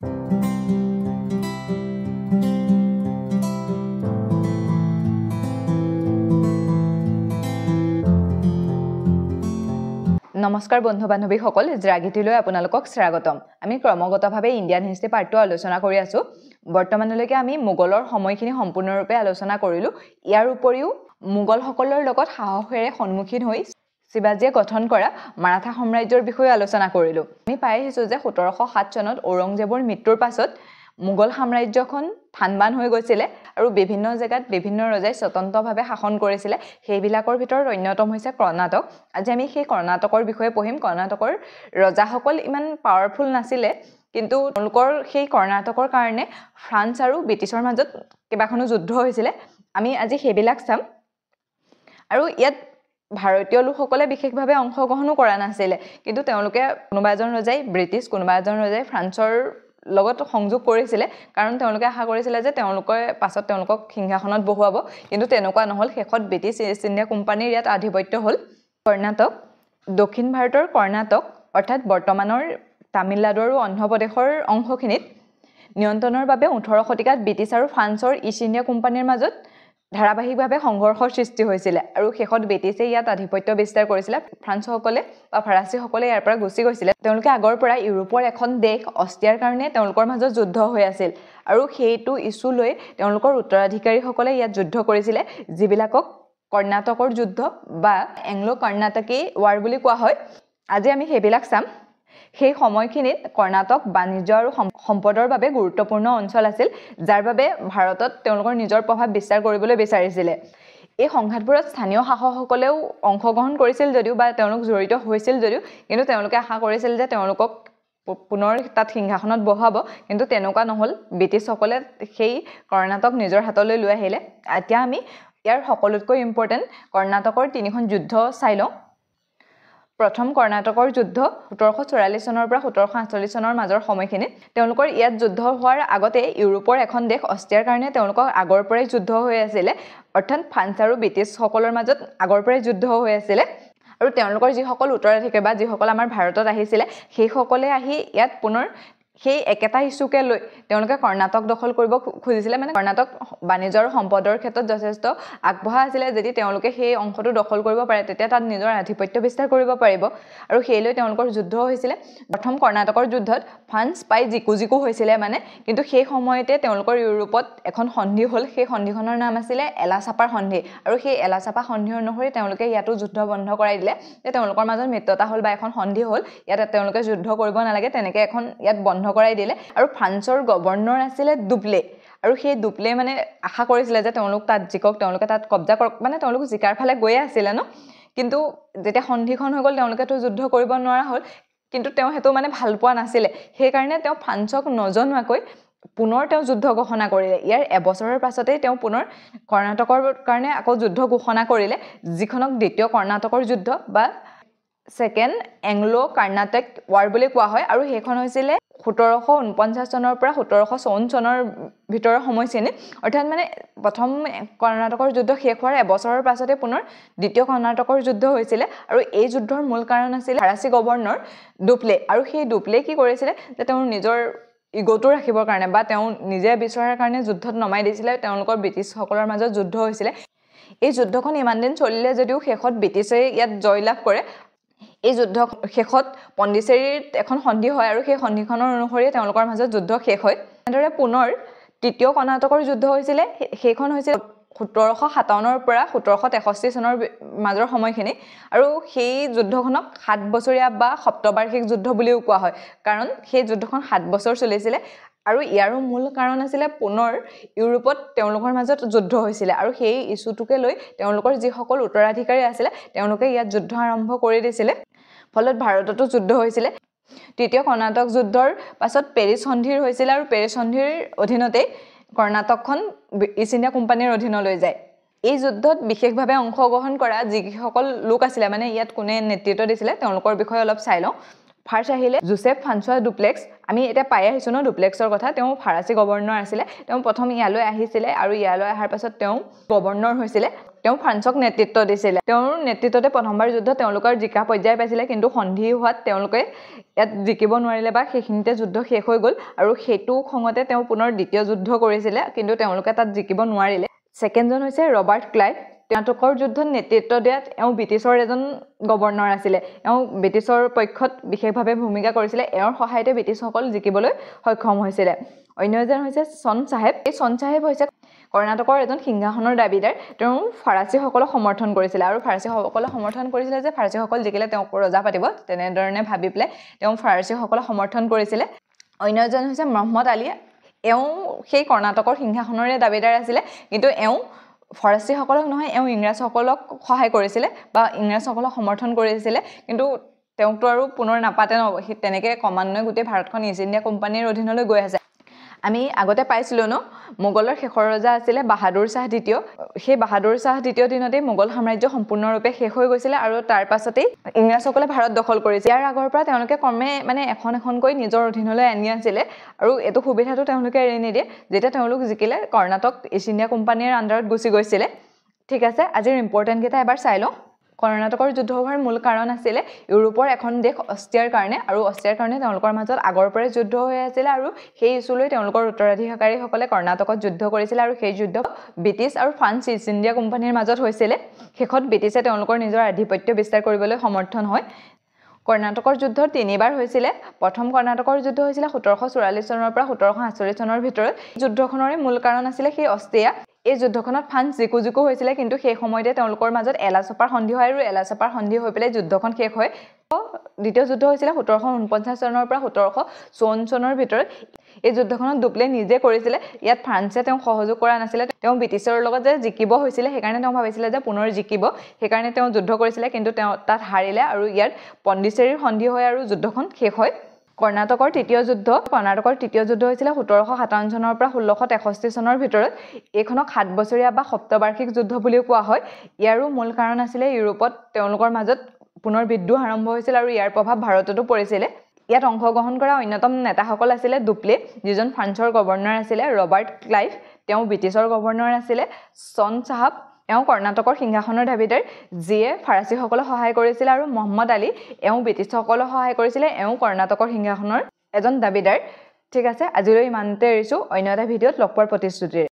নমস্কাৰ বন্ধু বান্ধৱীসকল জাগৃতিলৈ আপোনালোকক স্বাগতম আমি ক্ৰমাগতভাৱে ইণ্ডিয়ান হিষ্ট্ৰী পাৰ্টটো আলোচনা কৰি আছো বৰ্তমানলৈকে আমি মোগলৰ সময়খিনি সম্পূৰ্ণৰূপে আলোচনা কৰিলো ইয়াৰ উপৰিও মোগলসকলৰ লগত সাহসেৰে সন্মুখীন হৈ শিৱাজীয়ে গঠন কৰা মাৰাঠা সাম্ৰাজ্যৰ বিষয়ে আলোচনা কৰিলো আমি পাই আহিছো যে 1707 চনত ঔৰংজেবৰ মৃত্যুৰ পাছত মোগল সাম্ৰাজ্যখন থানবান হৈ গৈছিল আৰু বিভিন্ন জায়গাত বিভিন্ন ৰজাই স্বতন্ত্ৰভাৱে শাসন কৰিছিল সেইবিলাকৰ ভিতৰত অন্যতম হৈছে কৰ্ণাটক আজি আমি সেই কৰ্ণাটকৰ বিষয়ে পঢ়িম কৰ্ণাটকৰ ৰজাসকল ইমান পাৱাৰফুল নাছিল কিন্তু তেওঁলোকৰ সেই কৰ্ণাটকৰ কাৰণে ফ্ৰান্স আৰু ব্ৰিটিছৰ মাজত কেইবাখনো যুদ্ধ হৈছিল আমি আজি সেইবিলাক চাম আৰু ইয়াত ভাৰতীয় লোকসকলে বিশেষভাৱে অংশগ্ৰহণ কৰা নাছিল কিন্তু তেওঁলোকে কোনোবা এজন ৰজাই ব্ৰিটিছ কোনোবা এজন ৰজাই ফ্ৰান্সৰ লগত সংযোগ কৰিছিল কাৰণ তেওঁলোকে আশা কৰিছিল যে তেওঁলোকে পাছত তেওঁলোকক সিংহাসনত বহুৱাব কিন্তু তেনেকুৱা নহল শেষত ব্ৰিটিছ ইষ্ট ইণ্ডিয়া কোম্পানীৰ ইয়াত আধিপত্য হ'ল কৰ্ণাটক দক্ষিণ ভাৰতৰ কৰ্ণাটক অৰ্থাৎ বৰ্তমানৰ তামিলনাডু আৰু অন্ধ্ৰ প্ৰদেশৰ অংশখিনিত নিয়ন্ত্ৰণৰ বাবে 18 শতিকাত ব্ৰিটিছ আৰু ফ্ৰান্সৰ ইষ্ট ইণ্ডিয়া কোম্পানীৰ মাজত ধাৰাবাহিকভাৱে সংঘৰ্ষৰ সৃষ্টি হৈছিল আৰু শেষত ব্ৰিটিছে ইয়াত আধিপত্য বিস্তাৰ কৰিছিল ফ্ৰান্সসকলে বা ফৰাচীসকলে ইয়াৰ পৰা গুচি গৈছিল তেওঁলোকে আগৰ পৰা ইউৰোপৰ এখন দেশ অষ্ট্ৰিয়াৰ কাৰণে তেওঁলোকৰ মাজত যুদ্ধ হৈ আছিল আৰু সেইটো ইস্যু লৈ তেওঁলোকৰ উত্তৰাধিকাৰীসকলে ইয়াত যুদ্ধ কৰিছিল যিবিলাকক কৰ্ণাটকৰ যুদ্ধ বা এংলো কৰ্ণাটকী ৱাৰ বুলি কোৱা হয় আজি আমি সেইবিলাক চাম সেই সময়খিনিত কৰ্ণাটক বাণিজ্য আৰু সম্পদৰ বাবে গুৰুত্বপূৰ্ণ অঞ্চল আছিল যাৰ বাবে ভাৰতত তেওঁলোকৰ নিজৰ প্ৰভাৱ বিস্তাৰ কৰিবলৈ বিচাৰিছিল এই সংঘাতবোৰত স্থানীয় শাসকসকলেও অংশগ্ৰহণ কৰিছিল যদিও বা তেওঁলোক জড়িত হৈছিল যদিও কিন্তু তেওঁলোকে আশা কৰিছিল যে তেওঁলোকক পুনৰ তাত সিংহাসনত বহাব কিন্তু তেনেকুৱা নহল ব্ৰিটিছসকলে সেই কৰ্ণাটক নিজৰ হাতলৈ লৈ আহিলে এতিয়া আমি ইয়াৰ সকলোতকৈ ইম্পৰ্টেন্ট কৰ্ণাটকৰ তিনিখন যুদ্ধ চাই লওঁ প্ৰথম কৰ্ণাটকৰ যুদ্ধ 1744 চনৰ পৰা 1748 চনৰ মাজৰ সময়খিনি তেওঁলোকৰ ইয়াত যুদ্ধ হোৱাৰ আগতে ইউৰোপৰ এখন দেশ অষ্ট্ৰিয়াৰ কাৰণে তেওঁলোকৰ আগৰ পৰাই যুদ্ধ হৈ আছিল অৰ্থাৎ ফ্ৰান্স আৰু ব্ৰিটিছ সকলৰ মাজত আগৰ পৰাই যুদ্ধ হৈ আছিল আৰু তেওঁলোকৰ যিসকল উত্তৰাধিকাৰী বা যিসকল আমাৰ ভাৰতত আহিছিল সেই সকলে আহি ইয়াত পুনৰ সেই একেটা ইস্যুকে লৈ তেওঁলোকে কৰ্ণাটক দখল কৰিব খুজিছিল মানে কৰ্ণাটক বাণিজ্য আৰু সম্পদৰ ক্ষেত্ৰত যথেষ্ট আগবঢ়া আছিল যদি তেওঁলোকে সেই অংশটো দখল কৰিব পাৰে তেতিয়া তাত নিজৰ আধিপত্য বিস্তাৰ কৰিব পাৰিব আৰু সেইলৈ তেওঁলোকৰ যুদ্ধ হৈছিল প্ৰথম কৰ্ণাটকৰ যুদ্ধত ফ্ৰান্স পাই জিকু হৈছিল মানে কিন্তু সেই সময়তে তেওঁলোকৰ ইউৰোপত এখন সন্ধি হ'ল সেই সন্ধিখনৰ নাম আছিল এলাচাপাৰ সন্ধি আৰু সেই এলাচাপা সন্ধি অনুসৰি তেওঁলোকে ইয়াতো যুদ্ধ বন্ধ কৰাই দিলে যে তেওঁলোকৰ মাজত মিত্ৰতা হ'ল বা এখন সন্ধি হ'ল ইয়াত তেওঁলোকে যুদ্ধ কৰিব নালাগে তেনেকৈ এখন ইয়াত বন্ধ কৰাই দিলে আৰু ফ্ৰান্সৰ গভৰ্ণৰ আছিল দুপ্লে আৰু সেই দুপ্লে মানে আশা কৰিছিল যে তেওঁলোক তাত জিকক তেওঁলোকে তাত কব্জা কৰক মানে তেওঁলোক জিকাৰ ফালে গৈ আছিল ন কিন্তু যেতিয়া সন্ধিখন হৈ গ'ল তেওঁলোকেতো যুদ্ধ কৰিব নোৱাৰা হ'ল কিন্তু তেওঁ হেতু মানে ভাল পোৱা নাছিল সেই কাৰণে তেওঁ ফ্ৰান্সক নজনোৱাকৈ পুনৰ তেওঁ যুদ্ধ ঘোষণা কৰিলে ইয়াৰ এবছৰৰ পাছতে তেওঁ পুনৰ কৰ্ণাটকৰ কাৰণে আকৌ যুদ্ধ ঘোষণা কৰিলে যিখনক দ্বিতীয় কৰ্ণাটকৰ যুদ্ধ বা সেকেন্ড এংলো কৰ্ণাটক ৱাৰ বুলি কোৱা হয় আৰু সেইখন হৈছিল 1749 চনৰ পৰা 1754 চনৰ ভিতৰৰ সময়খিনি অৰ্থাৎ মানে প্ৰথম কৰ্ণাটকৰ যুদ্ধ শেষ হোৱাৰ এবছৰৰ পাছতে পুনৰ দ্বিতীয় কৰ্ণাটকৰ যুদ্ধ হৈছিল আৰু এই যুদ্ধৰ মূল কাৰণ আছিল ফৰাচী গভৰ্ণৰ দুপ্লে আৰু সেই দুপ্লে কি কৰিছিল যে তেওঁ নিজৰ ইগোটো ৰাখিবৰ কাৰণে বা তেওঁ নিজে বিচৰাৰ কাৰণে যুদ্ধত নমাই দিছিল তেওঁলোকৰ ব্ৰিটিছসকলৰ মাজত যুদ্ধ হৈছিল এই যুদ্ধখন ইমান দিন চলিলে যদিও শেষত ব্ৰিটিছে ইয়াত জয়লাভ কৰে এই যুদ্ধ শেষত পণ্ডিচেৰীত এখন সন্ধি হয় আৰু সেই সন্ধিখনৰ অনুসৰি তেওঁলোকৰ মাজত যুদ্ধ শেষ হয় এনেদৰে পুনৰ তৃতীয় কৰ্ণাটকৰ যুদ্ধ হৈছিল সেইখন হৈছিল 1757 পৰা 1763 চনৰ মাজৰ সময়খিনি আৰু সেই যুদ্ধখনক 7 বছৰীয়া বা সপ্তবাৰ্ষিক যুদ্ধ বুলিও কোৱা হয় কাৰণ সেই যুদ্ধখন 7 বছৰ চলিছিল আৰু ইয়াৰো মূল কাৰণ আছিল পুনৰ ইউৰোপত তেওঁলোকৰ মাজত যুদ্ধ হৈছিল আৰু সেই ইস্যুটোকে লৈ তেওঁলোকৰ যিসকল উত্তৰাধিকাৰী আছিল তেওঁলোকে ইয়াত যুদ্ধ আৰম্ভ কৰি দিছিল ফলত ভাৰততো যুদ্ধ হৈছিল তৃতীয় কৰ্ণাটক যুদ্ধৰ পাছত পেৰিছ সন্ধিৰ হৈছিল আৰু পেৰিছ সন্ধিৰ অধীনতে কৰ্ণাটকখন ইষ্ট ইণ্ডিয়া কোম্পানীৰ অধীনলৈ যায় এই যুদ্ধত বিশেষভাৱে অংশগ্ৰহণ কৰা যিসকল লোক আছিল মানে ইয়াত কোনে নেতৃত্ব দিছিল তেওঁলোকৰ বিষয়ে অলপ চাই লওঁ ফাৰ্স্ট আহিলে জোসেফ ফ্ৰান্সোৱা ডুপ্লেক্স আমি এটা পাই আহিছো ন ডুপ্লেক্সৰ কথা তেওঁ ফৰাচী গভৰ্ণৰ আছিল তেওঁ প্ৰথম ইয়ালৈ আহিছিল আৰু ইয়ালৈ অহাৰ পাছত তেওঁ গভৰ্ণৰ হৈছিল তেওঁ ফ্ৰান্সক নেতৃত্ব দিছিলে তেওঁৰ নেতৃত্বতে প্ৰথমবাৰ যুদ্ধ তেওঁলোকৰ জিকা পৰ্যায় পাইছিলে কিন্তু সন্ধি হোৱাত তেওঁলোকে ইয়াত জিকিব নোৱাৰিলে বা সেইখিনিতে যুদ্ধ শেষ হৈ গ'ল আৰু সেইটো খঙতে তেওঁ পুনৰ দ্বিতীয় যুদ্ধ কৰিছিলে কিন্তু তেওঁলোকে তাত জিকিব নোৱাৰিলে সেকেণ্ডজন হৈছে ৰবাৰ্ট ক্লাইভ তেওঁলোকৰ যুদ্ধত নেতৃত্ব দিয়াত এওঁ ব্ৰিটিছৰ এজন গভৰ্ণৰ আছিলে এওঁ ব্ৰিটিছৰ পক্ষত বিশেষভাৱে ভূমিকা কৰিছিলে এওঁৰ সহায়তে ব্ৰিটিছসকল জিকিবলৈ সক্ষম হৈছিলে অন্য এজন হৈছে চন চাহেব এই চন চাহেব হৈছে কৰ্ণাটকৰ এজন সিংহাসনৰ দাবীদাৰ তেওঁ ফৰাচীসকলক সমৰ্থন কৰিছিলে আৰু ফৰাচীসকলক সমৰ্থন কৰিছিলে যে ফৰাচীসকল জিকিলে তেওঁক ৰজা পাতিব তেনেধৰণে ভাবি পেলাই তেওঁ ফৰাচীসকলক সমৰ্থন কৰিছিলে অন্য এজন হৈছে মহম্মদ আলী এওঁ সেই কৰ্ণাটকৰ সিংহাসনৰে দাবীদাৰ আছিলে কিন্তু এওঁ ফৰাচীসকলক নহয় এওঁ ইংৰাজসকলক সহায় কৰিছিলে বা ইংৰাজসকলক সমৰ্থন কৰিছিলে কিন্তু তেওঁকতো আৰু পুনৰ নাপাতে ন তেনেকৈ ক্ৰমান্বয়ে গোটেই ভাৰতখন ইষ্ট ইণ্ডিয়া কোম্পানীৰ অধীনলৈ গৈ আছে আমি আগতে পাইছিলোঁ ন মোগলৰ শেষৰ ৰজা আছিলে বাহাদুৰ শাহ দ্বিতীয় সেই বাহাদুৰ শাহ দ্বিতীয় দিনতেই মোগল সাম্ৰাজ্য সম্পূৰ্ণৰূপে শেষ হৈ গৈছিলে আৰু তাৰ পাছতেই ইংৰাজসকলে ভাৰত দখল কৰিছে ইয়াৰ আগৰ পৰা তেওঁলোকে ক্ৰমে মানে এখন এখনকৈ নিজৰ অধীনলৈ আনি আছিলে আৰু এইটো সুবিধাটো তেওঁলোকে এৰি নিদিয়ে যেতিয়া তেওঁলোক জিকিলে কৰ্ণাটক ইষ্ট ইণ্ডিয়া কোম্পানীৰ আণ্ডাৰত গুচি গৈছিলে ঠিক আছে আজিৰ ইম্পৰ্টেণ্ট কেইটা এবাৰ চাই লওঁ কৰ্ণাটকৰ যুদ্ধ হোৱাৰ মূল কাৰণ আছিলে ইউৰোপৰ এখন দেশ অষ্ট্ৰিয়াৰ কাৰণে আৰু অষ্ট্ৰিয়াৰ কাৰণে তেওঁলোকৰ মাজত আগৰ পৰাই যুদ্ধ হৈ আছিল আৰু সেই ইছ্যুলৈ তেওঁলোকৰ উত্তৰাধিকাৰীসকলে কৰ্ণাটকত যুদ্ধ কৰিছিল আৰু সেই যুদ্ধ ব্ৰিটিছ আৰু ফ্ৰান্স ইষ্ট ইণ্ডিয়া কোম্পানীৰ মাজত হৈছিলে শেষত ব্ৰিটিছে তেওঁলোকৰ নিজৰ আধিপত্য বিস্তাৰ কৰিবলৈ সমৰ্থন হয় কৰ্ণাটকৰ যুদ্ধ তিনিবাৰ হৈছিলে প্ৰথম কৰ্ণাটকৰ যুদ্ধ হৈছিলে 1744 চনৰ পৰা 1748 চনৰ ভিতৰত যুদ্ধখনৰে মূল কাৰণ আছিলে সেই অষ্ট্ৰিয়া এই যুদ্ধখনত ফ্ৰান্স জিকু হৈছিলে কিন্তু সেই সময়তে তেওঁলোকৰ মাজত এলাছপাৰ সন্ধি হয় আৰু এলাছপাৰ সন্ধি হৈ পেলাই যুদ্ধখন শেষ হয় দ্বিতীয় যুদ্ধ হৈছিলে 1749 চনৰ পৰা 1754 চনৰ ভিতৰত এই যুদ্ধখনত দুপ্লে নিজে কৰিছিলে ইয়াত ফ্ৰান্সে তেওঁক সহযোগ কৰা নাছিলে তেওঁ ব্ৰিটিছৰ লগত যে জিকিব হৈছিলে সেইকাৰণে তেওঁ ভাবিছিলে যে পুনৰ জিকিব সেইকাৰণে তেওঁ যুদ্ধ কৰিছিলে কিন্তু তেওঁ তাত হাৰিলে আৰু ইয়াত পণ্ডিচেৰীৰ সন্ধি হয় আৰু যুদ্ধখন শেষ হয় কৰ্ণাটকৰ তৃতীয় যুদ্ধ হৈছিলে 1757 চনৰ পৰা 1663 চনৰ ভিতৰত এইখনক 7 বছৰীয়া বা সপ্তবাৰ্ষিক যুদ্ধ বুলিও কোৱা হয় ইয়াৰো মূল কাৰণ আছিলে ইউৰোপত তেওঁলোকৰ মাজত পুনৰ বিদ্ৰোহ আৰম্ভ হৈছিল আৰু ইয়াৰ প্ৰভাৱ ভাৰততো পৰিছিলে ইয়াত অংশগ্ৰহণ কৰা অন্যতম নেতাসকল আছিলে দুপ্লে যিজন ফ্ৰান্সৰ গভৰ্ণৰ আছিলে ৰবাৰ্ট ক্লাইভ তেওঁ ব্ৰিটিছৰ গভৰ্ণৰ আছিলে চন চাহাব এওঁ কৰ্ণাটকৰ সিংহাসনৰ দাবীদাৰ যিয়ে ফৰাচীসকলক সহায় কৰিছিল আৰু মহম্মদ আলী এওঁ ব্ৰিটিছসকলক সহায় কৰিছিলে এওঁ কৰ্ণাটকৰ সিংহাসনৰ এজন দাবীদাৰ ঠিক আছে আজিলৈ ইমানতে এৰিছোঁ অন্য এটা ভিডিঅ'ত লগ পোৱাৰ প্ৰতিশ্ৰুতিৰে